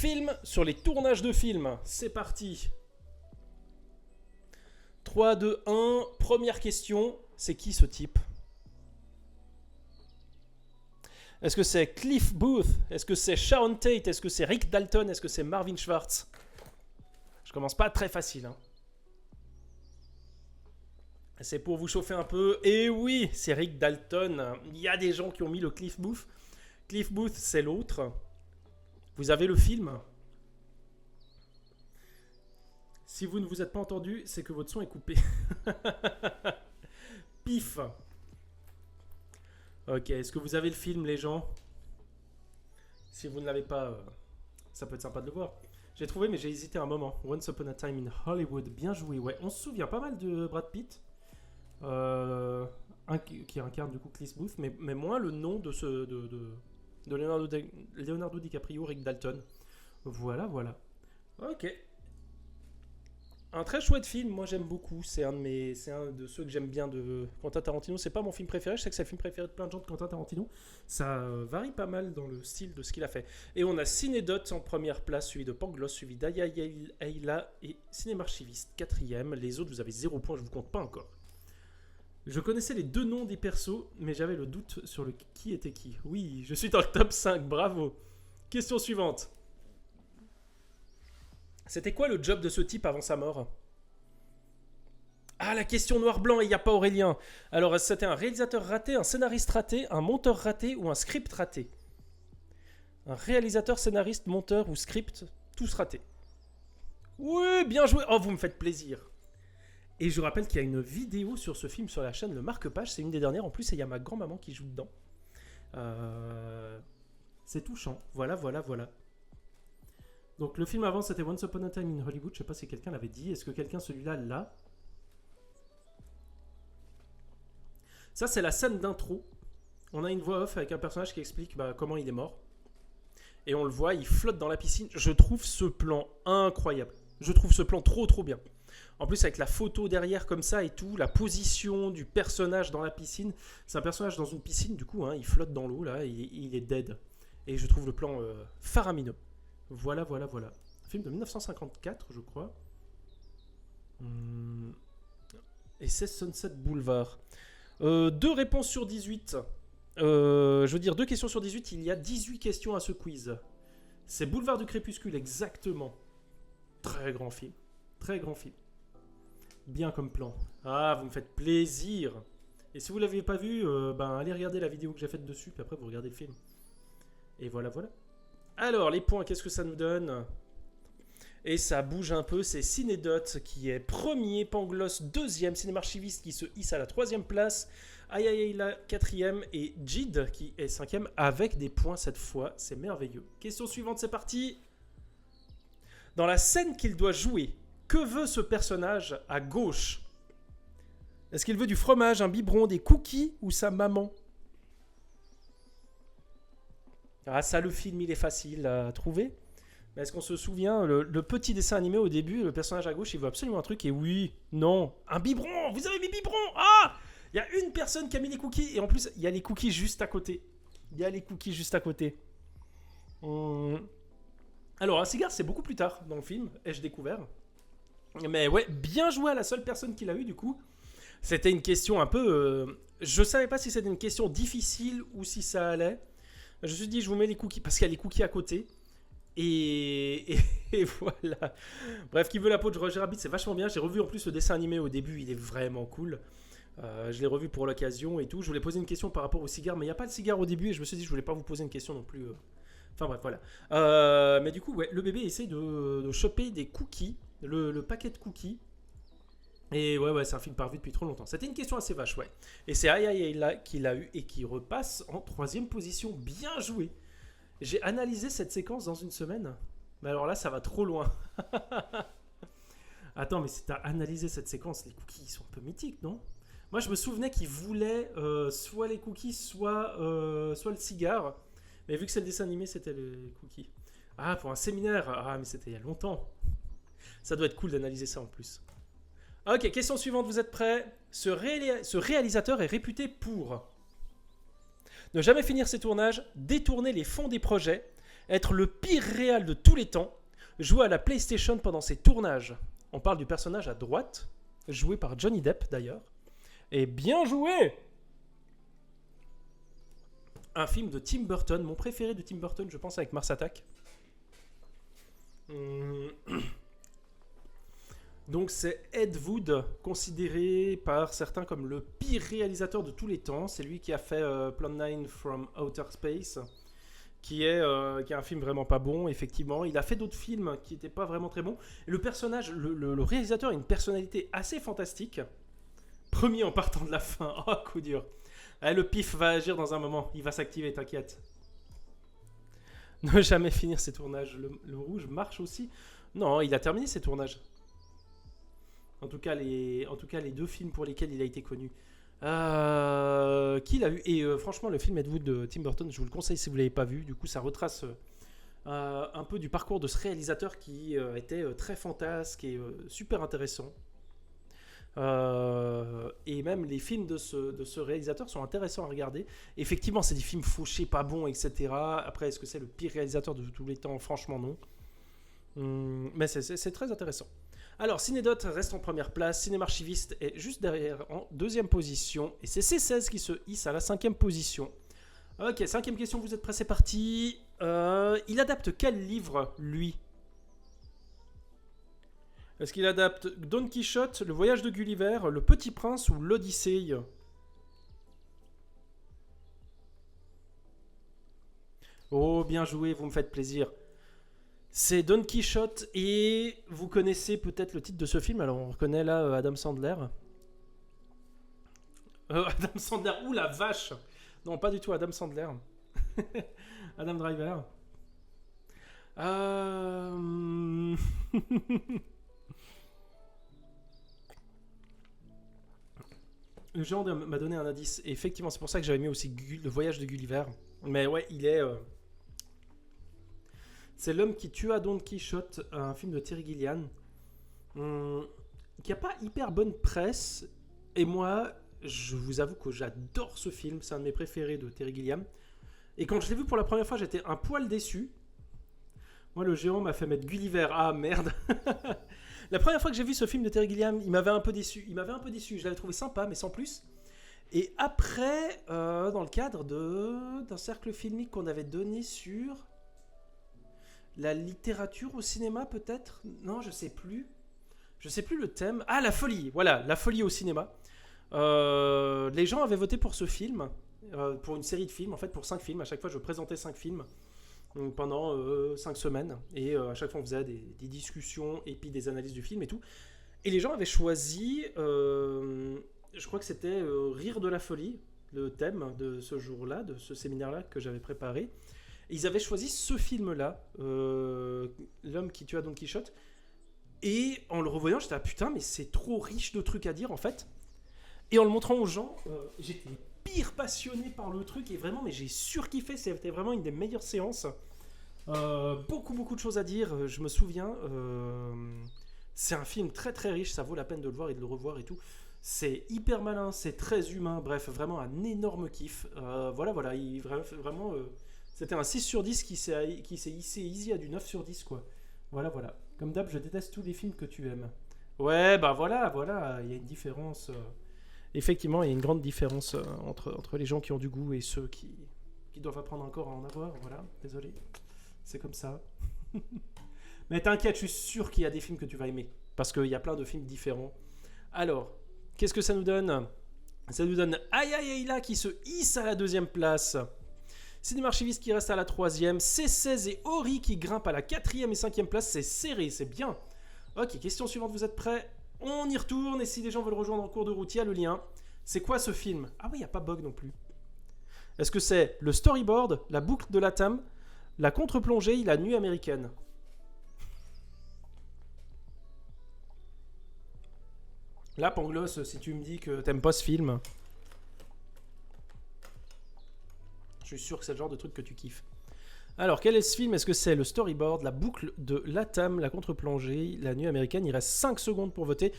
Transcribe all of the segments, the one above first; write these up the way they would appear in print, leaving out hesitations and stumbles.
film sur les tournages de films. C'est parti. 3, 2, 1. Première question. C'est qui ce type? Est-ce que c'est Cliff Booth? Est-ce que c'est Sharon Tate? Est-ce que c'est Rick Dalton? Est-ce que c'est Marvin Schwartz? Je commence pas très facile. Hein. C'est pour vous chauffer un peu. Et oui, c'est Rick Dalton. Il y a des gens qui ont mis le Cliff Booth. Cliff Booth, c'est l'autre. Vous avez le film? Si vous ne vous êtes pas entendu, c'est que votre son est coupé. Pif. Ok, est-ce que vous avez le film, les gens? Si vous ne l'avez pas, ça peut être sympa de le voir. J'ai trouvé, mais j'ai hésité un moment. Once Upon a Time in Hollywood, bien joué. Ouais, on se souvient pas mal de Brad Pitt, qui incarne du coup Cliff Booth, mais moins le nom de Leonardo DiCaprio, Rick Dalton. Voilà, voilà. Ok. Un très chouette film, moi j'aime beaucoup. C'est un de ceux que j'aime bien de Quentin Tarantino. C'est pas mon film préféré, je sais que c'est le film préféré de plein de gens de Quentin Tarantino. Ça varie pas mal dans le style de ce qu'il a fait. Et on a Cinédote en première place, suivi de Pangloss, suivi d'Aya Ayla et Cinémarchiviste, quatrième. Les autres, vous avez 0 point, je vous compte pas encore. Je connaissais les deux noms des persos, mais j'avais le doute sur le qui était qui. Oui, je suis dans le top 5, bravo. Question suivante. C'était quoi le job de ce type avant sa mort? Ah, la question noir-blanc et il n'y a pas Aurélien. Alors, c'était un réalisateur raté, un scénariste raté, un monteur raté ou un script raté? Un réalisateur, scénariste, monteur ou script, tous ratés. Oui, bien joué. Oh, vous me faites plaisir. Et je rappelle qu'il y a une vidéo sur ce film sur la chaîne Le Marque-Page. C'est une des dernières. En plus, il y a ma grand-maman qui joue dedans. C'est touchant. Voilà, voilà, voilà. Donc le film avant c'était Once Upon a Time in Hollywood, je sais pas si quelqu'un l'avait dit, est-ce que quelqu'un celui-là l'a? Ça c'est la scène d'intro, on a une voix off avec un personnage qui explique comment il est mort, et on le voit, il flotte dans la piscine, je trouve ce plan incroyable, je trouve ce plan trop bien. En plus avec la photo derrière comme ça et tout, la position du personnage dans la piscine, c'est un personnage dans une piscine du coup, hein, il flotte dans l'eau là, il est dead, et je trouve le plan faramineux. Voilà, voilà, voilà. Un film de 1954, je crois. Et c'est Sunset Boulevard. 2 réponses sur 18. Je veux dire, 2 questions sur 18. Il y a 18 questions à ce quiz. C'est Boulevard du Crépuscule, exactement. Très grand film. Très grand film. Bien comme plan. Ah, vous me faites plaisir. Et si vous ne l'avez pas vu, allez regarder la vidéo que j'ai faite dessus, puis après vous regardez le film. Et voilà, voilà. Alors, les points, qu'est-ce que ça nous donne? Et ça bouge un peu, c'est Cinédote qui est premier, Pangloss deuxième, Cinémarchiviste qui se hisse à la 3e place, Ayayla 4e et Jid qui est 5e avec des points cette fois, c'est merveilleux. Question suivante, c'est parti. Dans la scène qu'il doit jouer, que veut ce personnage à gauche? Est-ce qu'il veut du fromage, un biberon, des cookies ou sa maman? Ah ça, le film, il est facile à trouver. Mais est-ce qu'on se souvient, le petit dessin animé au début, le personnage à gauche, il veut absolument un truc et oui, non, un biberon, vous avez mis biberon. Ah, il y a une personne qui a mis les cookies et en plus, il y a les cookies juste à côté. Il y a les cookies juste à côté. Alors, un cigare, c'est beaucoup plus tard dans le film, ai-je découvert. Mais ouais, bien joué à la seule personne qui l'a eu du coup. C'était une question un peu... je savais pas si c'était une question difficile ou si ça allait. Je me suis dit, je vous mets les cookies, parce qu'il y a les cookies à côté. Et voilà. Bref, qui veut la peau de Roger Rabbit, c'est vachement bien. J'ai revu en plus le dessin animé au début, il est vraiment cool. Je l'ai revu pour l'occasion et tout. Je voulais poser une question par rapport au cigare, mais il n'y a pas de cigare au début. Et je me suis dit, je voulais pas vous poser une question non plus. Enfin bref, voilà. Mais du coup, ouais, le bébé essaie de choper des cookies, le paquet de cookies. Et ouais, c'est un film pas vu depuis trop longtemps. C'était une question assez vache, ouais. Et c'est Ayayla qui l'a eu et qui repasse en 3e position. Bien joué. J'ai analysé cette séquence dans une semaine. Mais alors là, ça va trop loin. Attends, mais si t'as analysé cette séquence, les cookies, ils sont un peu mythiques, non? Moi, je me souvenais qu'il voulait soit les cookies, soit le cigare. Mais vu que c'est le dessin animé, c'était les cookies. Ah, pour un séminaire. Ah, mais c'était il y a longtemps. Ça doit être cool d'analyser ça en plus. Ok, question suivante, vous êtes prêts? Ce réalisateur est réputé pour ne jamais finir ses tournages, détourner les fonds des projets, Être le pire réal de tous les temps, jouer à la PlayStation pendant ses tournages. On parle du personnage à droite, joué par Johnny Depp d'ailleurs. Et bien joué! Un film de Tim Burton, mon préféré de Tim Burton, je pense, avec Mars Attack. Donc c'est Ed Wood, considéré par certains comme le pire réalisateur de tous les temps. C'est lui qui a fait Plan 9 from Outer Space, qui est un film vraiment pas bon, effectivement. Il a fait d'autres films qui n'étaient pas vraiment très bons. Et le personnage, le réalisateur a une personnalité assez fantastique. Premier en partant de la fin. Oh, coup dur. Eh, le pif va agir dans un moment. Il va s'activer, t'inquiète. Ne jamais finir ses tournages. Le rouge marche aussi. Non, il a terminé ses tournages. En tout cas, les deux films pour lesquels il a été connu. Qu'il a eu. Et franchement, le film Ed Wood de Tim Burton, je vous le conseille si vous ne l'avez pas vu. Du coup, ça retrace un peu du parcours de ce réalisateur qui était très fantasque et super intéressant. Et même les films de ce réalisateur sont intéressants à regarder. Effectivement, c'est des films fauchés, pas bons, etc. Après, est-ce que c'est le pire réalisateur de tous les temps? Franchement, non. Mais c'est très intéressant. Alors, Cinédot reste en première place. Cinémarchiviste est juste derrière en deuxième position. Et c'est C16 qui se hisse à la 5e position. Ok, 5e question, vous êtes prêts, c'est parti. Il adapte quel livre, lui? Est-ce qu'il adapte Don Quichotte, Le Voyage de Gulliver, Le Petit Prince ou L'Odyssée? Oh, bien joué, vous me faites plaisir. C'est Don Quichotte et vous connaissez peut-être le titre de ce film. Alors on reconnaît là Adam Sandler. Adam Sandler, ouh la vache! Non, pas du tout Adam Sandler. Adam Driver. Le genre m'a donné un indice. Et effectivement, c'est pour ça que j'avais mis aussi Le Voyage de Gulliver. Mais ouais, il est... C'est L'homme qui tua Don Quichotte, un film de Terry Gilliam, qui n'a pas hyper bonne presse. Et moi, je vous avoue que j'adore ce film. C'est un de mes préférés de Terry Gilliam. Et quand je l'ai vu pour la première fois, j'étais un poil déçu. Moi, le géant m'a fait mettre Gulliver. Ah, merde. La première fois que j'ai vu ce film de Terry Gilliam, il m'avait un peu déçu. Je l'avais trouvé sympa, mais sans plus. Et après, dans le cadre d'un cercle filmique qu'on avait donné sur la littérature au cinéma, peut-être? Non, je sais plus. Je sais plus le thème. Ah, la folie. Voilà, la folie au cinéma. Les gens avaient voté pour ce film, pour une série de films, en fait, pour 5 films. À chaque fois, je présentais 5 films pendant 5 semaines. Et à chaque fois, on faisait des discussions et puis des analyses du film et tout. Et les gens avaient choisi, je crois que c'était Rire de la folie, le thème de ce jour-là, de ce séminaire-là que j'avais préparé. Et ils avaient choisi ce film-là, L'homme qui tua Don Quichotte. Et en le revoyant, j'étais putain, mais c'est trop riche de trucs à dire en fait. Et en le montrant aux gens, j'étais pire passionné par le truc et vraiment, mais j'ai surkiffé. C'était vraiment une des meilleures séances. Beaucoup de choses à dire. Je me souviens, c'est un film très très riche. Ça vaut la peine de le voir et de le revoir et tout. C'est hyper malin, c'est très humain. Bref, vraiment un énorme kiff. Voilà, vraiment. C'était un 6 sur 10 qui s'est hissé easy à du 9 sur 10 quoi. Voilà. Comme d'hab, je déteste tous les films que tu aimes. Ouais, bah voilà, il y a une différence. Effectivement, il y a une grande différence entre les gens qui ont du goût et ceux qui doivent apprendre encore à en avoir. Voilà, désolé. C'est comme ça. Mais t'inquiète, je suis sûr qu'il y a des films que tu vas aimer. Parce qu'il y a plein de films différents. Alors, qu'est-ce que ça nous donne? Ça nous donne Aïe Aïe Aïe là qui se hisse à la 2e place. Cinémarchiviste qui reste à la 3e, C16 et Ori qui grimpent à la 4e et 5e place, c'est serré, c'est bien. Ok, question suivante, vous êtes prêts? On y retourne et si les gens veulent rejoindre en cours de route, il y a le lien. C'est quoi ce film? Ah oui, il n'y a pas bug non plus. Est-ce que c'est le storyboard, la boucle de Latam, la contre-plongée, la nuit américaine? Là, Pangloss, si tu me dis que t'aimes pas ce film... Je suis sûr que c'est le genre de truc que tu kiffes. Alors, quel est ce film? Est-ce que c'est le storyboard, la boucle de Latam, la contre-plongée, la nuit américaine? Il reste 5 secondes pour voter.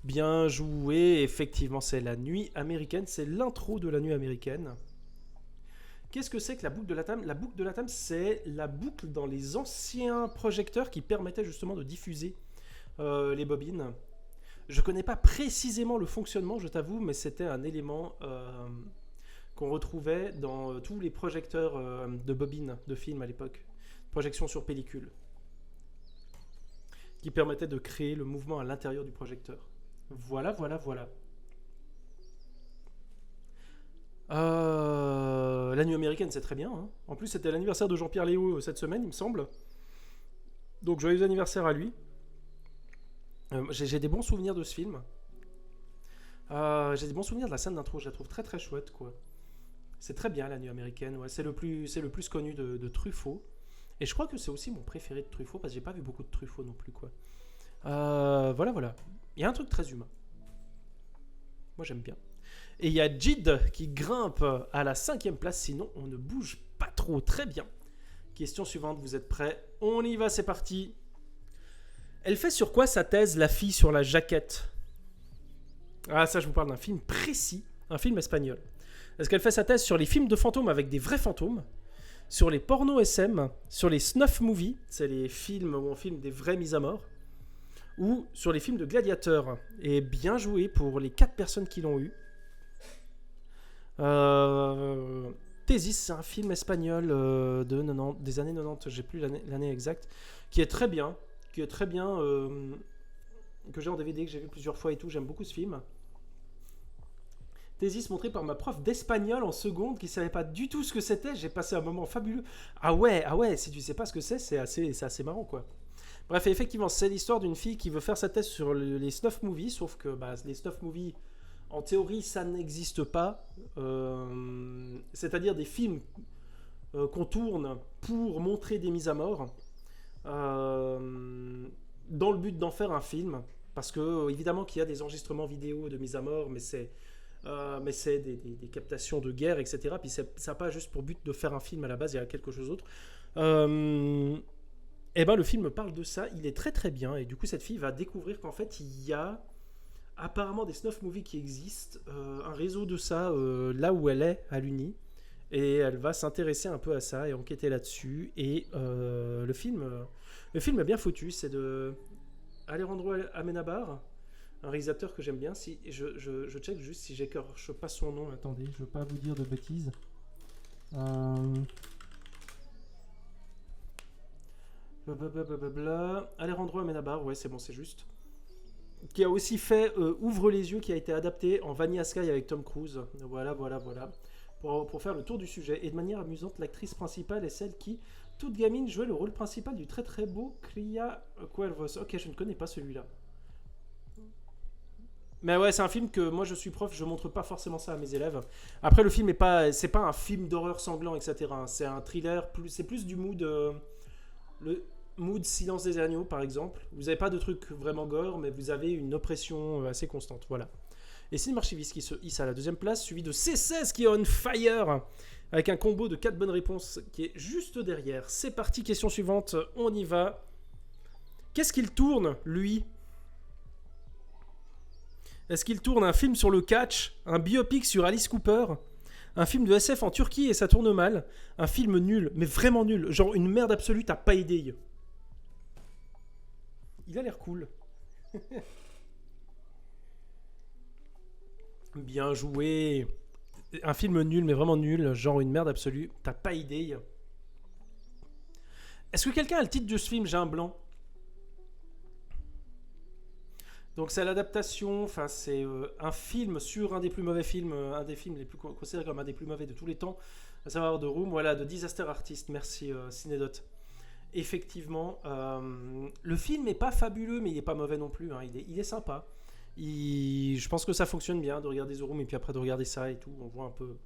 Bien joué. Effectivement, c'est la nuit américaine. C'est l'intro de la nuit américaine. Qu'est-ce que c'est que la boucle de Latham? La boucle de Latham, c'est la boucle dans les anciens projecteurs qui permettaient justement de diffuser les bobines. Je ne connais pas précisément le fonctionnement, je t'avoue, mais c'était un élément qu'on retrouvait dans tous les projecteurs de bobines de films à l'époque. Projection sur pellicule. Qui permettait de créer le mouvement à l'intérieur du projecteur. Voilà. La nuit américaine, c'est très bien. Hein. En plus, c'était l'anniversaire de Jean-Pierre Léaud cette semaine, il me semble. Donc, joyeux anniversaire à lui. J'ai des bons souvenirs de ce film. J'ai des bons souvenirs de la scène d'intro. Je la trouve très très chouette, quoi. C'est très bien, La nuit américaine. Ouais. C'est le plus connu de Truffaut. Et je crois que c'est aussi mon préféré de Truffaut, parce que j'ai pas vu beaucoup de Truffaut non plus, quoi. Voilà. Il y a un truc très humain. Moi, j'aime bien. Et il y a Jid qui grimpe à la 5e place, sinon on ne bouge pas trop. Très bien. Question suivante, vous êtes prêts? On y va, c'est parti. Elle fait sur quoi sa thèse, la fille sur la jaquette? Ah, ça, je vous parle d'un film précis, un film espagnol. Est-ce qu'elle fait sa thèse sur les films de fantômes avec des vrais fantômes? Sur les pornos SM? Sur les snuff movies? C'est les films où on filme des vraies mises à mort? Ou sur les films de gladiateurs? Et bien joué pour les 4 personnes qui l'ont eu. Thésis, c'est un film espagnol des années 90, j'ai plus l'année exacte, qui est très bien, que j'ai en DVD, que j'ai vu plusieurs fois et tout. J'aime beaucoup ce film. Thésis montré par ma prof d'espagnol en seconde qui savait pas du tout ce que c'était. J'ai passé un moment fabuleux. Ah ouais, si tu sais pas ce que c'est assez marrant, quoi. Bref, effectivement, c'est l'histoire d'une fille qui veut faire sa thèse sur les snuff movies, sauf que les snuff movies, en théorie, ça n'existe pas. C'est-à-dire des films qu'on tourne pour montrer des mises à mort, dans le but d'en faire un film. Parce que, évidemment, qu'il y a des enregistrements vidéo de mise à mort, mais c'est des captations de guerre, etc. Puis ça n'a pas juste pour but de faire un film à la base, il y a quelque chose d'autre. Et ben le film parle de ça, il est très très bien, et du coup cette fille va découvrir qu'en fait il y a apparemment des snuff movies qui existent, un réseau de ça là où elle est à l'Uni, et elle va s'intéresser un peu à ça et enquêter là-dessus, et le film est bien foutu, c'est de Alejandro Amenábar, un réalisateur que j'aime bien. Si je check juste si j'écorche pas son nom, attendez, je veux pas vous dire de bêtises. Alejandro Amenábar, ouais, c'est bon, c'est juste. Qui a aussi fait Ouvre les yeux, qui a été adapté en Vanilla Sky avec Tom Cruise. Voilà. Pour faire le tour du sujet. Et de manière amusante, l'actrice principale est celle qui, toute gamine, jouait le rôle principal du très très beau Cría Cuervos. Ok, je ne connais pas celui-là. Mais ouais, c'est un film que moi je suis prof, je montre pas forcément ça à mes élèves. Après, le film c'est pas un film d'horreur sanglant, etc. C'est un thriller, c'est plus du mood. Le mood Silence des agneaux, par exemple. Vous n'avez pas de truc vraiment gore, mais vous avez une oppression assez constante. Voilà. Et Cinéma Archiviste qui se hisse à la 2e place, suivi de C16 qui est on fire, avec un combo de 4 bonnes réponses qui est juste derrière. C'est parti, question suivante, on y va. Qu'est-ce qu'il tourne, lui? Est-ce qu'il tourne un film sur le catch, un biopic sur Alice Cooper, un film de SF en Turquie et ça tourne mal, un film nul, mais vraiment nul, genre une merde absolue, t'as pas idée. Il a l'air cool. Bien joué. Un film nul, mais vraiment nul, genre une merde absolue, t'as pas idée. Est-ce que quelqu'un a le titre de ce film? J'ai un blanc. Donc c'est l'adaptation, enfin c'est un film sur un des plus mauvais films, un des films les plus considérés comme un des plus mauvais de tous les temps, à savoir The Room, voilà, de Disaster Artist. Merci Cinédote. Effectivement, le film est pas fabuleux, mais il est pas mauvais non plus, hein. Il est sympa. Je pense que ça fonctionne bien de regarder The Room et puis après de regarder ça et tout, on voit un peu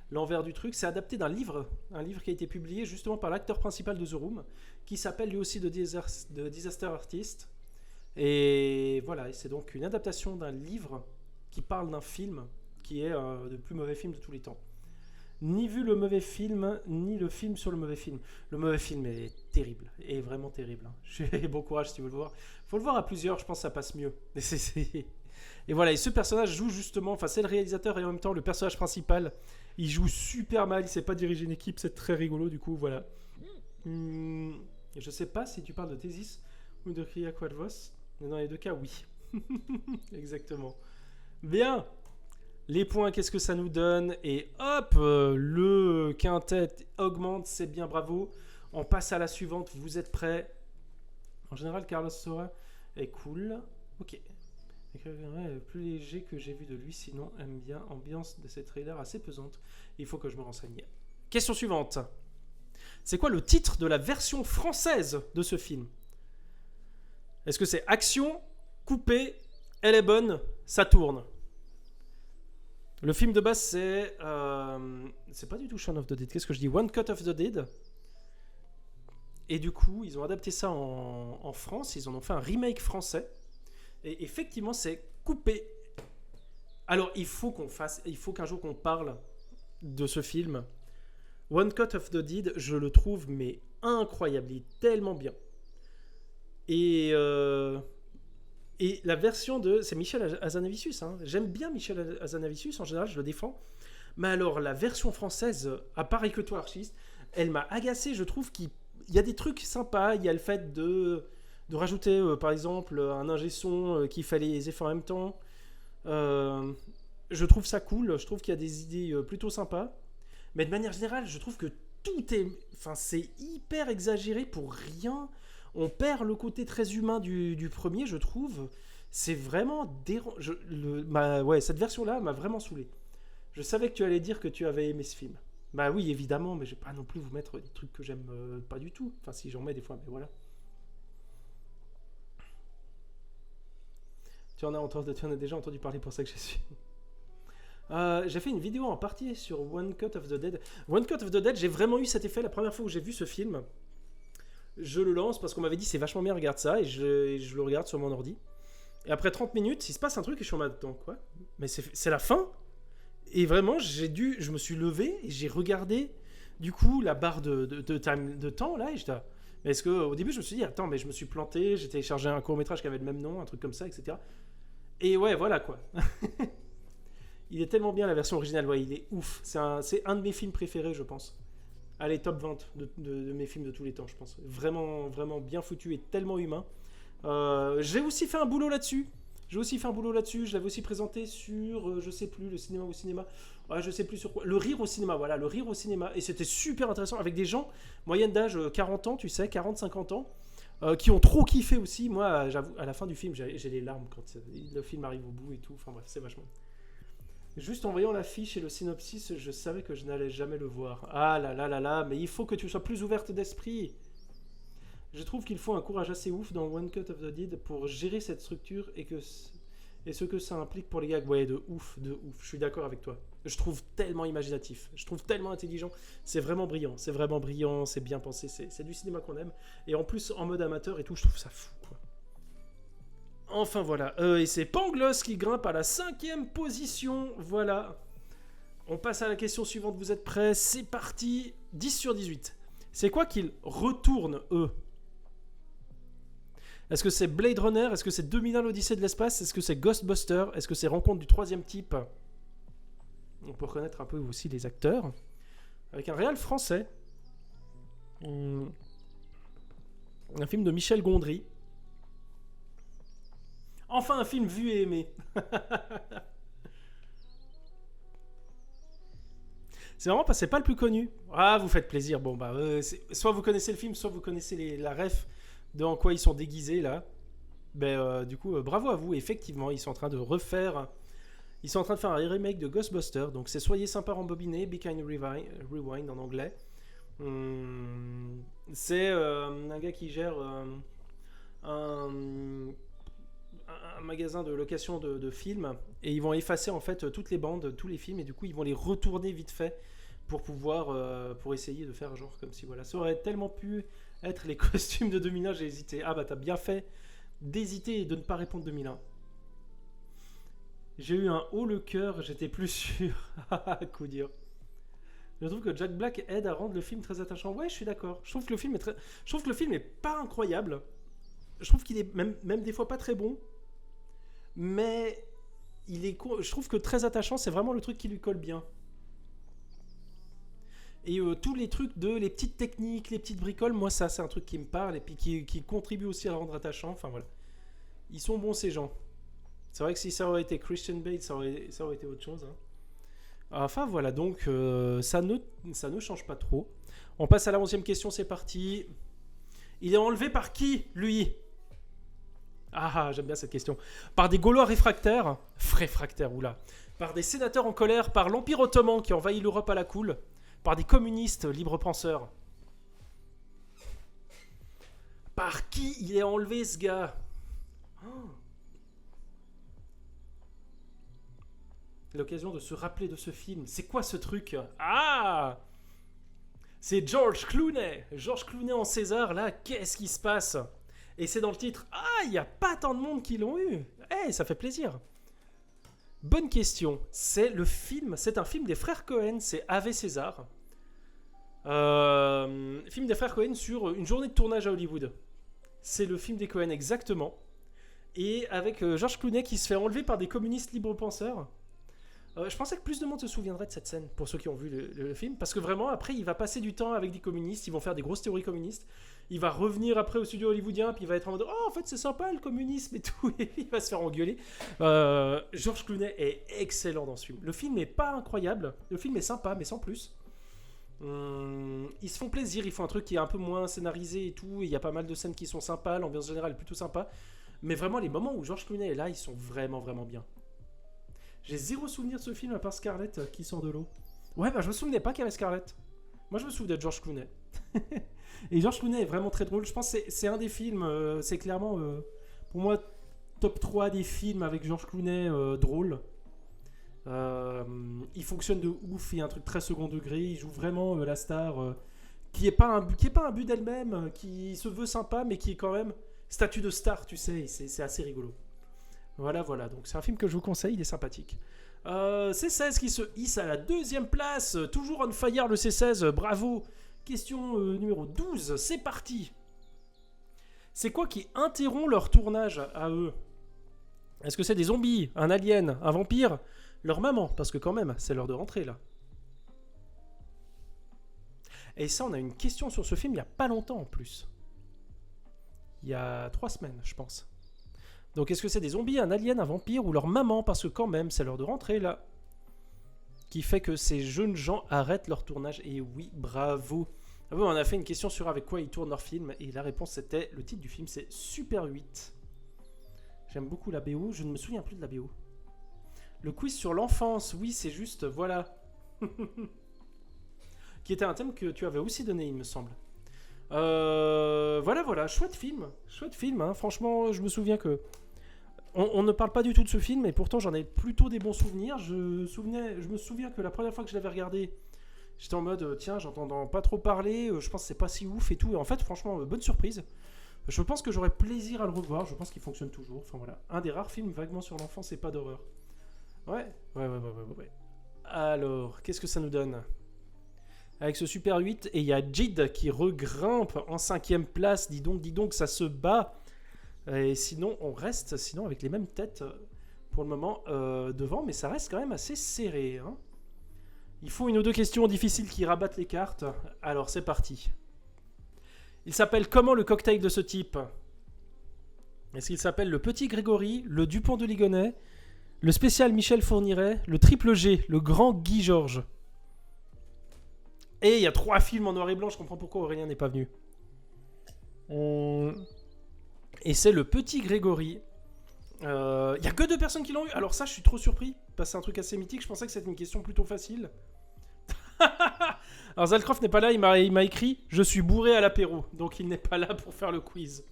l'envers du truc. C'est adapté d'un livre, un livre qui a été publié justement par l'acteur principal de The Room, qui s'appelle lui aussi de Disaster Artist. Et voilà, c'est donc une adaptation d'un livre qui parle d'un film qui est le plus mauvais film de tous les temps. ni vu le mauvais film, ni le film sur le mauvais film. Le mauvais film est terrible, est vraiment terrible. Hein. J'ai bon courage si tu veux le voir. Faut le voir à plusieurs, je pense que ça passe mieux. Et voilà, et ce personnage joue justement, enfin c'est le réalisateur et en même temps le personnage principal. Il joue super mal, il sait pas diriger une équipe, c'est très rigolo du coup, voilà. Je sais pas si tu parles de Thésis ou de Cria Quadvos, mais dans les deux cas, oui. Exactement. Bien. Les points, qu'est-ce que ça nous donne? Et hop, le quintet augmente, c'est bien, bravo. On passe à la suivante, vous êtes prêts? En général, Carlos Sora est cool. Ok. Le plus léger que j'ai vu de lui, sinon aime bien ambiance de cette trailer assez pesante. Il faut que je me renseigne. Question suivante. C'est quoi le titre de la version française de ce film? Est-ce que c'est Action, Coupé, Elle est bonne, ça tourne? Le film de base, c'est pas du tout Shaun of the Dead. Qu'est-ce que je dis? One Cut of the Dead. Et du coup, ils ont adapté ça en France. Ils en ont fait un remake français. Et effectivement, c'est coupé. Alors, il faut qu'un jour qu'on parle de ce film. One Cut of the Dead, je le trouve mais incroyable. Il est tellement bien. Et la version de... C'est Michel Hazanavicius. Hein. J'aime bien Michel Hazanavicius, en général, je le défends. Mais alors, la version française, à pareil que toi, Archiste, elle m'a agacé. Je trouve qu'il y a des trucs sympas. Il y a le fait de rajouter, par exemple, un ingé son qui fait les effets en même temps. Je trouve ça cool. Je trouve qu'il y a des idées plutôt sympas. Mais de manière générale, je trouve que tout est... Enfin, c'est hyper exagéré pour rien. On perd le côté très humain du premier, je trouve. C'est vraiment dérangeant. Ouais, cette version-là m'a vraiment saoulé. Je savais que tu allais dire que tu avais aimé ce film. Bah oui, évidemment, mais je vais pas non plus vous mettre des trucs que j'aime pas du tout. Enfin, si j'en mets des fois, mais voilà. Tu en as déjà entendu parler, pour ça que je suis. J'ai fait une vidéo en partie sur One Cut of the Dead. One Cut of the Dead, j'ai vraiment eu cet effet la première fois où j'ai vu ce film. Je le lance parce qu'on m'avait dit c'est vachement bien, regarde ça, et je le regarde sur mon ordi. Et après 30 minutes, il se passe un truc et je suis en mode attends, quoi? Mais c'est la fin? Et vraiment, je me suis levé et j'ai regardé du coup la barre de temps là, et j'étais là. Mais est-ce que au début je me suis dit attends, mais je me suis planté, j'ai téléchargé un court-métrage qui avait le même nom, un truc comme ça, etc. Et ouais, voilà quoi. Il est tellement bien la version originale, ouais, il est ouf. C'est un de mes films préférés, je pense. Allez, top 20 de mes films de tous les temps, je pense. Vraiment, vraiment bien foutu et tellement humain. J'ai aussi fait un boulot là-dessus. Je l'avais aussi présenté sur, je sais plus, le cinéma au cinéma. Ouais, je sais plus sur quoi. Le rire au cinéma, voilà, le rire au cinéma. Et c'était super intéressant avec des gens, moyenne d'âge 40 ans, tu sais, 40-50 ans, qui ont trop kiffé aussi. Moi, j'avoue, à la fin du film, j'ai les larmes quand le film arrive au bout et tout. Enfin bref, c'est vachement. Juste en voyant l'affiche et le synopsis, je savais que je n'allais jamais le voir. Ah là là là là, mais il faut que tu sois plus ouverte d'esprit. Je trouve qu'il faut un courage assez ouf dans One Cut of the Dead pour gérer cette structure et ce que ça implique pour les gags. Ouais, de ouf, de ouf. Je suis d'accord avec toi. Je trouve tellement imaginatif, je trouve tellement intelligent. C'est vraiment brillant, c'est bien pensé, c'est du cinéma qu'on aime. Et en plus, en mode amateur et tout, je trouve ça fou, quoi. Enfin voilà, et c'est Pangloss qui grimpe à la 5e position, voilà. On passe à la question suivante, vous êtes prêts? C'est parti, 10 sur 18. C'est quoi qu'ils retournent, eux? Est-ce que c'est Blade Runner? Est-ce que c'est 2001 l'Odyssée de l'espace? Est-ce que c'est Ghostbusters? Est-ce que c'est Rencontre du troisième type? On peut reconnaître un peu aussi les acteurs. Avec un réal français. Un film de Michel Gondry. Enfin un film vu et aimé. C'est marrant parce que c'est pas le plus connu. Ah, vous faites plaisir. Bon, bah, soit vous connaissez le film, soit vous connaissez la ref de en quoi ils sont déguisés là. Ben, du coup, bravo à vous. Effectivement, ils sont en train de refaire. Ils sont en train de faire un remake de Ghostbusters. Donc, c'est Soyez sympa rembobiné, Be Kind Rewind en anglais. C'est un gars qui gère un magasin de location de films et ils vont effacer en fait toutes les bandes, tous les films et du coup ils vont les retourner vite fait pour pouvoir pour essayer de faire genre comme si voilà, ça aurait tellement pu être les costumes de 2001, j'ai hésité. Ah bah t'as bien fait d'hésiter et de ne pas répondre 2001. J'ai eu un haut le cœur, j'étais plus sûr. Coup dur. Je trouve que Jack Black aide à rendre le film très attachant. Ouais, je suis d'accord. Je trouve que le film est pas incroyable. Je trouve qu'il est même des fois pas très bon. Mais je trouve que très attachant, c'est vraiment le truc qui lui colle bien. Et tous les trucs les petites techniques, les petites bricoles, moi ça c'est un truc qui me parle et puis qui contribue aussi à le rendre attachant. Enfin voilà. Ils sont bons ces gens. C'est vrai que si ça aurait été Christian Bale, ça aurait été autre chose. Hein. Enfin voilà, donc ça ne change pas trop. On passe à la 11e question, c'est parti. Il est enlevé par qui, lui? Ah, j'aime bien cette question. Par des Gaulois réfractaires, oula. Par des sénateurs en colère, par l'Empire ottoman qui envahit l'Europe à la coule, par des communistes libre-penseurs. Par qui il est enlevé, ce gars? L'occasion de se rappeler de ce film. C'est quoi ce truc? Ah! C'est George Clooney. George Clooney en César, là, qu'est-ce qui se passe? Et c'est dans le titre. Ah, il n'y a pas tant de monde qui l'ont eu. Ça fait plaisir. Bonne question. C'est un film des frères Cohen. C'est Ave César. Film des frères Cohen sur une journée de tournage à Hollywood. C'est le film des Cohen exactement. Et avec George Clooney qui se fait enlever par des communistes libre-penseurs. Je pensais que plus de monde se souviendrait de cette scène, pour ceux qui ont vu le film, parce que vraiment, après, il va passer du temps avec des communistes, ils vont faire des grosses théories communistes, il va revenir après au studio hollywoodien, puis il va être en mode « Oh, en fait, c'est sympa, le communisme et tout », et il va se faire engueuler. George Clooney est excellent dans ce film. Le film n'est pas incroyable, le film est sympa, mais sans plus. Ils se font plaisir, ils font un truc qui est un peu moins scénarisé et tout, et il y a pas mal de scènes qui sont sympas, l'ambiance générale est plutôt sympa, mais vraiment, les moments où George Clooney est là, ils sont vraiment, vraiment bien. J'ai zéro souvenir de ce film à part Scarlett qui sort de l'eau. Ouais, bah je me souvenais pas qu'il y avait Scarlett. Moi je me souvenais de George Clooney. Et George Clooney est vraiment très drôle. Je pense que c'est un des films, c'est clairement pour moi top 3 des films avec George Clooney drôle. Il fonctionne de ouf, il y a un truc très second degré. Il joue vraiment la star qui est pas un but d'elle-même, qui se veut sympa mais qui est quand même statut de star, tu sais. C'est assez rigolo. Voilà, donc c'est un film que je vous conseille, il est sympathique. C16 qui se hisse à la 2e place, toujours on fire le C16, bravo. Question numéro 12, c'est parti. C'est quoi qui interrompt leur tournage à eux? Est-ce que c'est des zombies, un alien, un vampire? Leur maman, parce que quand même, c'est l'heure de rentrer là. Et ça, on a une question sur ce film il n'y a pas longtemps en plus. Il y a 3 semaines, je pense. Donc est-ce que c'est des zombies, un alien, un vampire ou leur maman? Parce que quand même, c'est l'heure de rentrer là. Qui fait que ces jeunes gens arrêtent leur tournage. Et oui, bravo. Ah oui, on a fait une question sur avec quoi ils tournent leur film. Et la réponse c'était, le titre du film c'est Super 8. J'aime beaucoup la BO, je ne me souviens plus de la BO. Le quiz sur l'enfance, oui c'est juste, voilà. Qui était un thème que tu avais aussi donné il me semble. Voilà, chouette film, hein. Franchement je me souviens que... On ne parle pas du tout de ce film, et pourtant j'en ai plutôt des bons souvenirs. Je me souviens que la première fois que je l'avais regardé, j'étais en mode tiens, j'entends pas trop parler, je pense que c'est pas si ouf et tout. Et en fait, franchement, bonne surprise. Je pense que j'aurais plaisir à le revoir. Je pense qu'il fonctionne toujours. Enfin voilà, un des rares films vaguement sur l'enfance et pas d'horreur. Ouais. Alors, qu'est-ce que ça nous donne avec ce Super 8? Et il y a Jid qui regrimpe en 5e place. Dis donc, ça se bat. Et sinon, on reste avec les mêmes têtes pour le moment devant, mais ça reste quand même assez serré. Hein. Il faut une ou deux questions difficiles qui rabattent les cartes. Alors, c'est parti. Il s'appelle comment le cocktail de ce type? Est-ce qu'il s'appelle le Petit Grégory, le Dupont de Ligonnès, le spécial Michel Fourniret, le Triple G, le Grand Guy Georges? Et il y a 3 films en noir et blanc, je comprends pourquoi Aurélien n'est pas venu. Et c'est le Petit Grégory. Il n'y a que 2 personnes qui l'ont eu. Alors ça, je suis trop surpris. Parce que c'est un truc assez mythique. Je pensais que c'était une question plutôt facile. Alors Zalcroft n'est pas là. Il m'a écrit « Je suis bourré à l'apéro ». Donc il n'est pas là pour faire le quiz.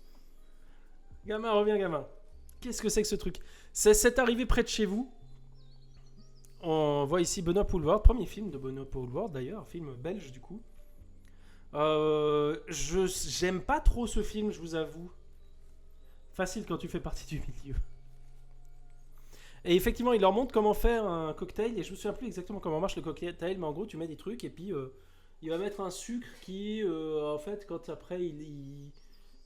Gamin, reviens gamin. Qu'est-ce que c'est que ce truc? C'est arrivé près de chez vous. On voit ici Benoît Poulvord. Premier film de Benoît Poulvord d'ailleurs. Film belge du coup. J'aime pas trop ce film, je vous avoue. Facile quand tu fais partie du milieu. Et effectivement, il leur montre comment faire un cocktail. Et je me souviens plus exactement comment marche le cocktail, mais en gros, tu mets des trucs et puis il va mettre un sucre qui, en fait, quand après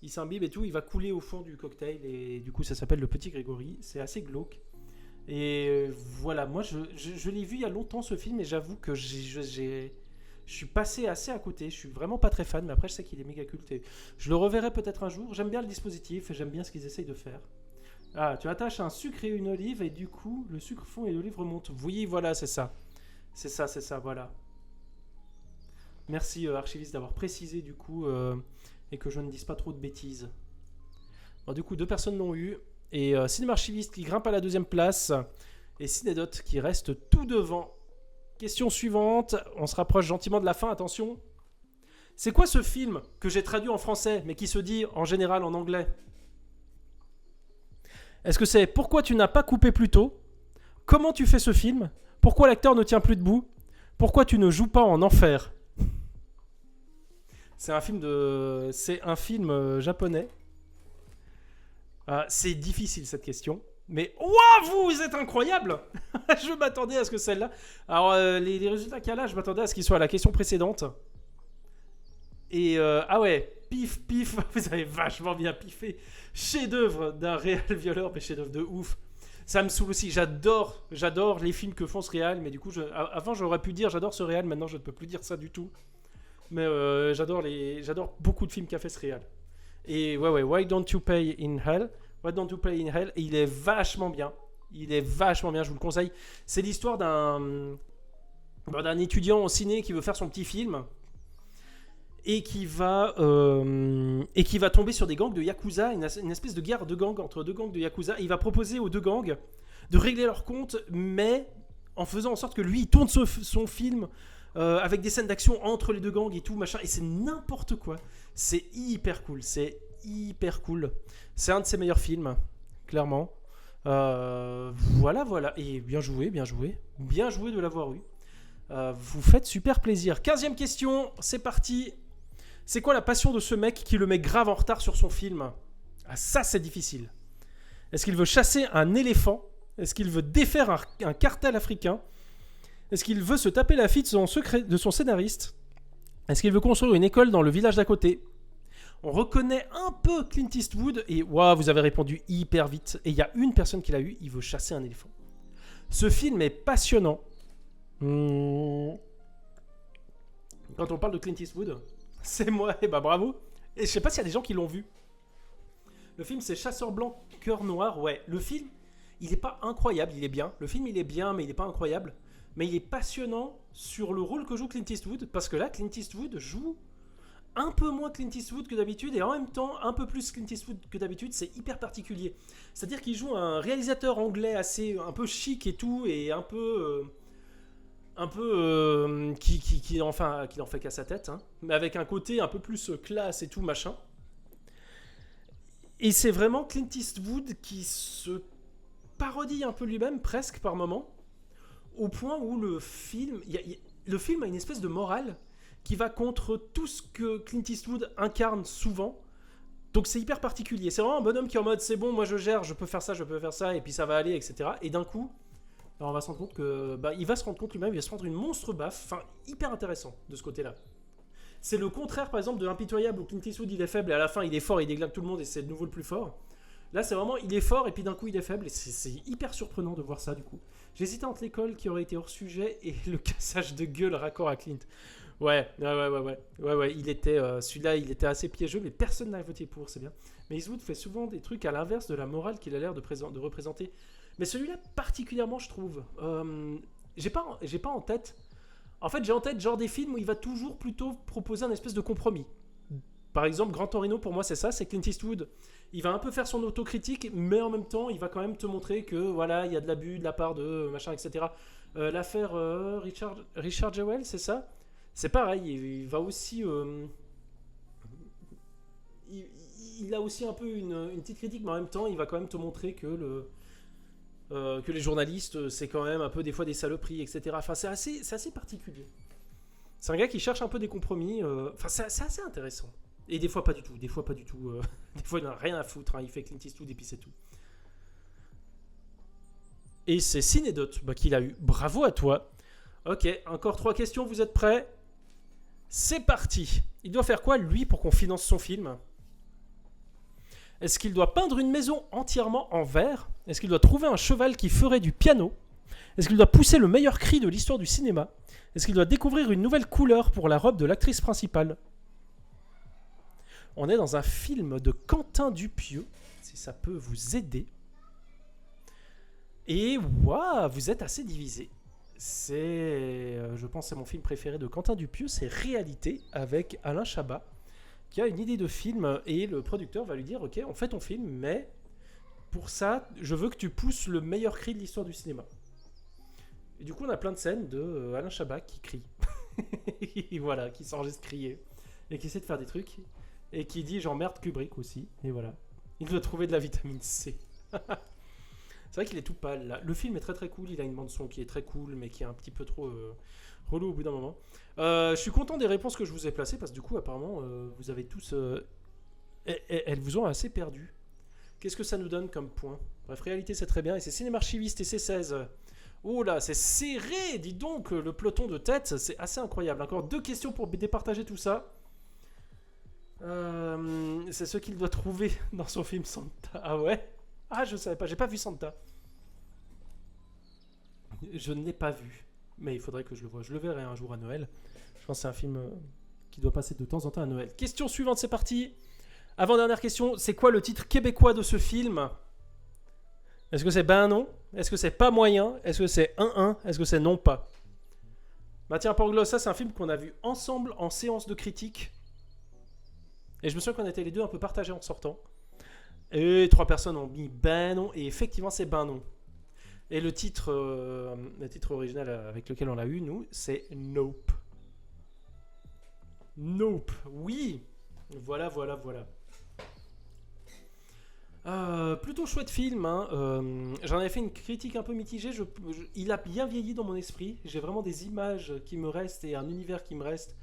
il s'imbibe et tout, il va couler au fond du cocktail. Et du coup, ça s'appelle le Petit Grégory. C'est assez glauque. Et voilà, moi, je l'ai vu il y a longtemps ce film et j'avoue que je suis passé assez à côté. Je suis vraiment pas très fan, mais après, je sais qu'il est méga culte. Et je le reverrai peut-être un jour. J'aime bien le dispositif et j'aime bien ce qu'ils essayent de faire. Ah, tu attaches un sucre et une olive et du coup, le sucre fond et l'olive remontent. Oui, voilà, c'est ça. C'est ça, voilà. Merci archiviste d'avoir précisé du coup et que je ne dise pas trop de bêtises. Bon, du coup, deux personnes l'ont eu. Et Cinéma Archiviste qui grimpe à la deuxième place. Et Cinédote qui reste tout devant. Question suivante. On se rapproche gentiment de la fin, attention. C'est quoi ce film que j'ai traduit en français mais qui se dit en général en anglais? Est-ce que c'est Pourquoi tu n'as pas coupé plus tôt? Comment tu fais ce film? Pourquoi l'acteur ne tient plus debout? Pourquoi tu ne joues pas en enfer? C'est un film japonais. C'est difficile cette question. Mais waouh, vous êtes incroyable. Je m'attendais à ce que celle-là. Alors les résultats qu'il y a là, je m'attendais à ce qu'ils soient à la question précédente. Et ah ouais, pif, pif, vous avez vachement bien piffé. Chef-d'œuvre d'un réel violeur, mais chef-d'œuvre de ouf. Ça me saoule aussi. J'adore les films que font ce réal, mais du coup, avant j'aurais pu dire j'adore ce réal, maintenant je ne peux plus dire ça du tout. Mais j'adore beaucoup de films qu'a fait ce réal. Et ouais, Why Don't You Pay in Hell? Why Don't You Pay in Hell? Et il est vachement bien. Il est vachement bien, je vous le conseille. C'est l'histoire d'un étudiant en ciné qui veut faire son petit film. Et qui va tomber sur des gangs de Yakuza, une espèce de guerre de gangs entre deux gangs de Yakuza. Et il va proposer aux deux gangs de régler leur compte, mais en faisant en sorte que lui, il tourne son film avec des scènes d'action entre les deux gangs et tout, machin. Et c'est n'importe quoi. C'est hyper cool. C'est hyper cool. C'est un de ses meilleurs films, clairement. Voilà. Et bien joué. Bien joué de l'avoir eu. Vous faites super plaisir. 15e question, c'est parti. C'est quoi la passion de ce mec qui le met grave en retard sur son film? Ah, ça, c'est difficile. Est-ce qu'il veut chasser un éléphant? Est-ce qu'il veut défaire un cartel africain? Est-ce qu'il veut se taper la fille de son scénariste? Est-ce qu'il veut construire une école dans le village d'à côté? On reconnaît un peu Clint Eastwood et waouh, vous avez répondu hyper vite. Et il y a une personne qui l'a eu, il veut chasser un éléphant. Ce film est passionnant. Quand on parle de Clint Eastwood, c'est moi, et bah bravo. Et je sais pas s'il y a des gens qui l'ont vu. Le film c'est Chasseur blanc, cœur noir. Ouais, le film, il est pas incroyable, il est bien. Le film il est bien, mais il est pas incroyable. Mais il est passionnant sur le rôle que joue Clint Eastwood. Parce que là, Clint Eastwood joue un peu moins Clint Eastwood que d'habitude. Et en même temps, un peu plus Clint Eastwood que d'habitude. C'est hyper particulier. C'est-à-dire qu'il joue un réalisateur anglais un peu chic et tout. Et un peu... qui n'en fait qu'à sa tête, hein, mais avec un côté un peu plus classe et tout machin. Et c'est vraiment Clint Eastwood qui se parodie un peu lui-même presque par moment, au point où le film a une espèce de morale qui va contre tout ce que Clint Eastwood incarne souvent. Donc c'est hyper particulier. C'est vraiment un bonhomme qui est en mode c'est bon, moi je gère, je peux faire ça, et puis ça va aller, etc. Et d'un coup, alors on va se rendre compte que il va se rendre compte lui-même, il va se prendre une monstre baffe, enfin hyper intéressant de ce côté-là. C'est le contraire par exemple de Impitoyable où Clint Eastwood il est faible et à la fin il est fort, il déglingue tout le monde et c'est de nouveau le plus fort. Là c'est vraiment il est fort et puis d'un coup il est faible et c'est hyper surprenant de voir ça du coup. J'hésitais entre l'école qui aurait été hors sujet et le cassage de gueule raccord à Clint. Ouais, il était celui-là il était assez piégeux mais personne n'a voté pour, c'est bien. Mais Eastwood fait souvent des trucs à l'inverse de la morale qu'il a l'air de représenter. Mais celui-là particulièrement, je trouve. J'ai pas en tête. En fait, j'ai en tête genre des films où il va toujours plutôt proposer un espèce de compromis. Par exemple, Gran Torino, pour moi, c'est ça. C'est Clint Eastwood. Il va un peu faire son autocritique, mais en même temps, il va quand même te montrer que voilà, il y a de l'abus de la part de machin, etc. L'affaire Richard Jewell, c'est ça. C'est pareil. Il va aussi. Il a aussi un peu une petite critique, mais en même temps, il va quand même te montrer que les journalistes, c'est quand même un peu des fois des saloperies, etc. Enfin, c'est assez particulier. C'est un gars qui cherche un peu des compromis. Enfin, c'est assez intéressant. Et des fois, pas du tout. Des fois, il n'en a rien à foutre. Hein. Il fait Clint Eastwood et puis c'est tout. Et c'est Cinédote qui l'a eu. Bravo à toi. Ok, encore 3 questions, vous êtes prêts? C'est parti. Il doit faire quoi, lui, pour qu'on finance son film? Est-ce qu'il doit peindre une maison entièrement en verre? Est-ce qu'il doit trouver un cheval qui ferait du piano? Est-ce qu'il doit pousser le meilleur cri de l'histoire du cinéma? Est-ce qu'il doit découvrir une nouvelle couleur pour la robe de l'actrice principale? On est dans un film de Quentin Dupieux, si ça peut vous aider. Et waouh, vous êtes assez divisés. Je pense, c'est mon film préféré de Quentin Dupieux, c'est Réalité, avec Alain Chabat, qui a une idée de film, et le producteur va lui dire, ok, on fait ton film, mais pour ça, je veux que tu pousses le meilleur cri de l'histoire du cinéma. Et du coup, on a plein de scènes de Alain Chabat qui crie. Voilà, qui s'enregistre crier, et qui essaie de faire des trucs, et qui dit j'emmerde Kubrick aussi, et voilà. Il doit trouver de la vitamine C. C'est vrai qu'il est tout pâle là. Le film est très très cool, il a une bande son qui est très cool, mais qui est un petit peu trop relou au bout d'un moment. Je suis content des réponses que je vous ai placées, parce que du coup apparemment vous avez tous... elles vous ont assez perdu. Qu'est-ce que ça nous donne comme point? Bref, Réalité c'est très bien, et c'est Cinémarchiviste et c'est 16. Oh là, c'est serré, dis donc, le peloton de tête, c'est assez incroyable. Encore 2 questions pour départager tout ça. C'est ce qu'il doit trouver dans son film Santa. Ah ouais? Ah, je savais pas, j'ai pas vu Santa. Je ne l'ai pas vu, mais il faudrait que je le voie. Je le verrai un jour à Noël. Je pense que c'est un film qui doit passer de temps en temps à Noël. Question suivante, c'est parti. Avant-dernière question, c'est quoi le titre québécois de ce film? Est-ce que c'est ben non? Est-ce que c'est pas moyen? Est-ce que c'est 1-1? Est-ce que c'est non pas? Bah tiens, Pangloss, ça c'est un film qu'on a vu ensemble en séance de critique. Et je me souviens qu'on était les deux un peu partagés en sortant. Et 3 personnes ont mis ben non, et effectivement c'est ben non. Et le titre original avec lequel on l'a eu, nous, c'est Nope. Nope, oui. Voilà. Plutôt chouette film, hein. J'en avais fait une critique un peu mitigée. Il a bien vieilli dans mon esprit. J'ai vraiment des images qui me restent et un univers qui me reste.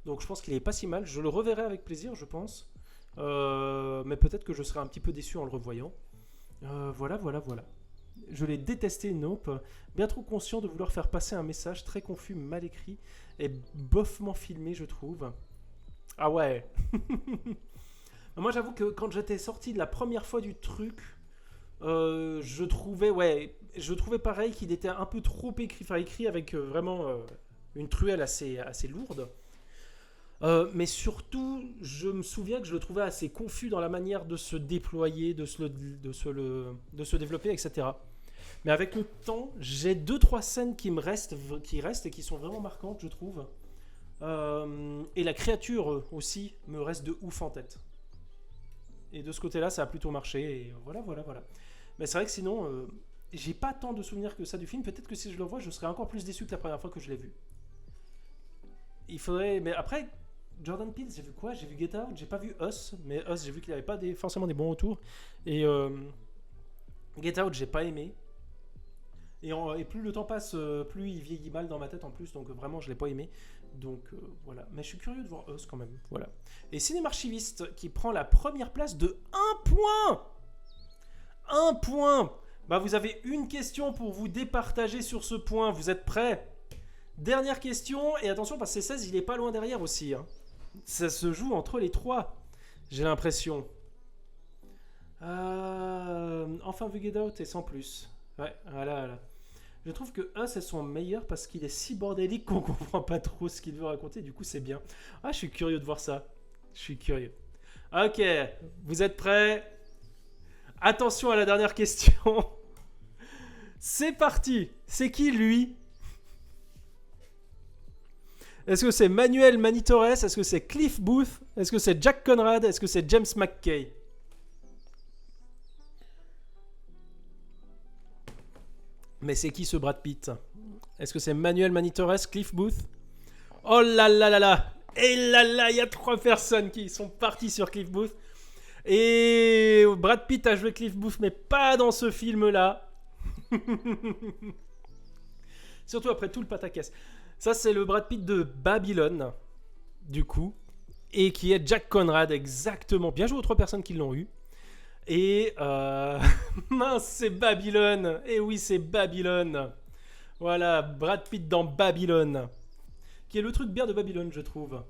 Donc je pense qu'il est pas si mal. Je le reverrai avec plaisir, je pense. Mais peut-être que je serai un petit peu déçu en le revoyant. Voilà. Je l'ai détesté, Nope. Bien trop conscient de vouloir faire passer un message très confus, mal écrit et bofement filmé, je trouve. Ah ouais. Moi, j'avoue que quand j'étais sorti de la première fois du truc, je trouvais pareil qu'il était un peu trop écrit avec vraiment une truelle assez lourde. Mais surtout, je me souviens que je le trouvais assez confus dans la manière de se déployer, de se développer, etc. Mais avec le temps, j'ai 2-3 scènes qui restent et qui sont vraiment marquantes, je trouve. Et la créature aussi me reste de ouf en tête. Et de ce côté-là, ça a plutôt marché. Et voilà. Mais c'est vrai que sinon, j'ai pas tant de souvenirs que ça du film. Peut-être que si je le vois, je serais encore plus déçu que la première fois que je l'ai vu. Il faudrait... Mais après, Jordan Peele, j'ai vu quoi? J'ai vu Get Out, j'ai pas vu Us. Mais Us, j'ai vu qu'il avait pas forcément des bons retours. Et Get Out, j'ai pas aimé. Et plus le temps passe, plus il vieillit mal dans ma tête en plus. Donc vraiment, je l'ai pas aimé. Donc voilà. Mais je suis curieux de voir Us quand même. Voilà. Et Cinémarchiviste qui prend la première place de 1 point. 1 point. Bah, vous avez une question pour vous départager sur ce point. Vous êtes prêts? Dernière question. Et attention, parce que C16, il est pas loin derrière aussi. Hein. Ça se joue entre les 3. J'ai l'impression. Enfin vu Get Out et sans plus. Ouais, voilà. Je trouve que Us, elles sont meilleures parce qu'il est si bordélique qu'on comprend pas trop ce qu'il veut raconter. Du coup, c'est bien. Ah, je suis curieux de voir ça. Je suis curieux. Ok, vous êtes prêts? Attention à la dernière question. C'est parti. C'est qui, lui? Est-ce que c'est Manuel Manitores? Est-ce que c'est Cliff Booth? Est-ce que c'est Jack Conrad? Est-ce que c'est James McKay? Mais c'est qui ce Brad Pitt? Est-ce que c'est Manuel Manitores, Cliff Booth? Oh là là là là! Et là, il y a 3 personnes qui sont parties sur Cliff Booth. Et Brad Pitt a joué Cliff Booth, mais pas dans ce film-là. Surtout après tout le pataquès. Ça, c'est le Brad Pitt de Babylone, du coup. Et qui est Jack Conrad, exactement. Bien joué aux 3 personnes qui l'ont eu. Et mince, c'est Babylone. Et oui, c'est Babylone. Voilà, Brad Pitt dans Babylone. Qui est le truc bien de Babylone, je trouve.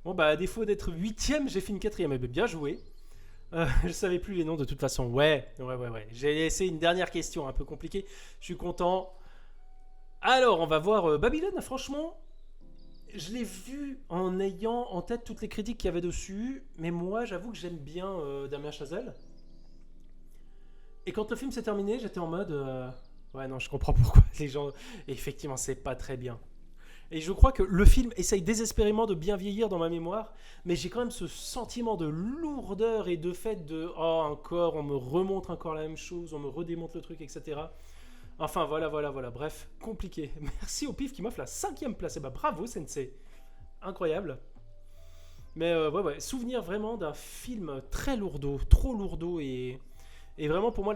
Bon, bah, à défaut d'être 8ème, j'ai fini 4ème. Eh ben, bien joué. Je savais plus les noms de toute façon. Ouais. J'ai laissé une dernière question un peu compliquée. Je suis content. Alors, on va voir Babylone. Franchement, je l'ai vu en ayant en tête toutes les critiques qu'il y avait dessus. Mais moi, j'avoue que j'aime bien Damien Chazelle. Et quand le film s'est terminé, j'étais en mode... ouais, non, je comprends pourquoi les gens... Effectivement, c'est pas très bien. Et je crois que le film essaye désespérément de bien vieillir dans ma mémoire, mais j'ai quand même ce sentiment de lourdeur et de fait de oh encore, on me remontre encore la même chose, on me redémonte le truc, etc. Enfin voilà. Bref, compliqué. Merci au pif qui m'offre la 5ème place. Et bah bravo Sensei, incroyable. Mais ouais, souvenir vraiment d'un film très lourdeau, trop lourdeau et vraiment pour moi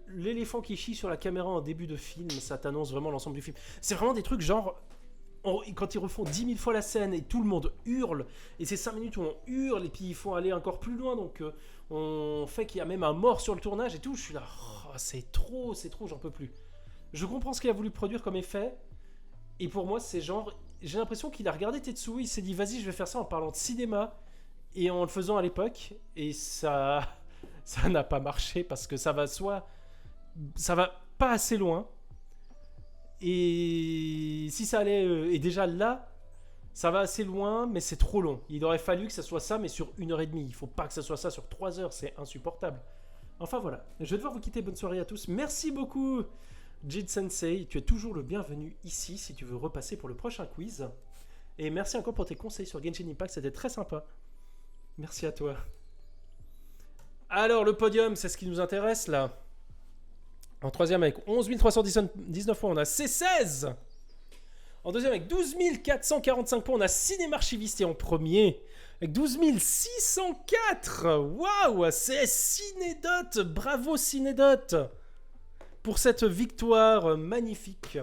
l'éléphant qui chie sur la caméra en début de film, ça t'annonce vraiment l'ensemble du film. C'est vraiment des trucs genre quand ils refont 10 000 fois la scène et tout le monde hurle, et c'est 5 minutes où on hurle, et puis il faut aller encore plus loin, donc on fait qu'il y a même un mort sur le tournage et tout, je suis là, oh, c'est trop, j'en peux plus. Je comprends ce qu'il a voulu produire comme effet, et pour moi c'est genre, j'ai l'impression qu'il a regardé Tetsuo, il s'est dit vas-y je vais faire ça en parlant de cinéma, et en le faisant à l'époque, et ça n'a pas marché, parce que ça va pas assez loin, et si ça allait, et déjà là, ça va assez loin, mais c'est trop long. Il aurait fallu que ça soit ça, mais sur 1h30. Il faut pas que ça soit ça sur 3 heures, c'est insupportable. Enfin voilà, je vais devoir vous quitter, bonne soirée à tous. Merci beaucoup, Jid Sensei. Tu es toujours le bienvenu ici si tu veux repasser pour le prochain quiz. Et merci encore pour tes conseils sur Genshin Impact, c'était très sympa. Merci à toi. Alors, le podium, c'est ce qui nous intéresse là. En troisième avec 11 319 points, on a C16. En deuxième avec 12 445 points, on a Cinémarchiviste. Et en premier avec 12 604. Waouh, c'est Cinédot. Bravo Cinédot pour cette victoire magnifique.